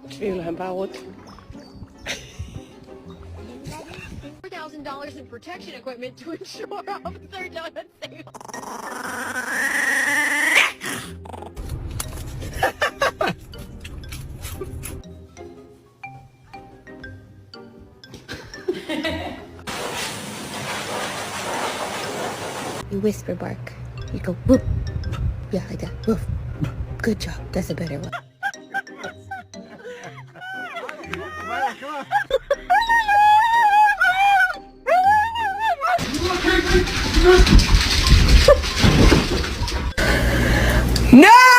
Kailan bawat. $4,000 in protection equipment to ensure officer donuts safe. You whisper bark. You go whoop. Yeah, like that. Woof. Good job. That's a better one. No!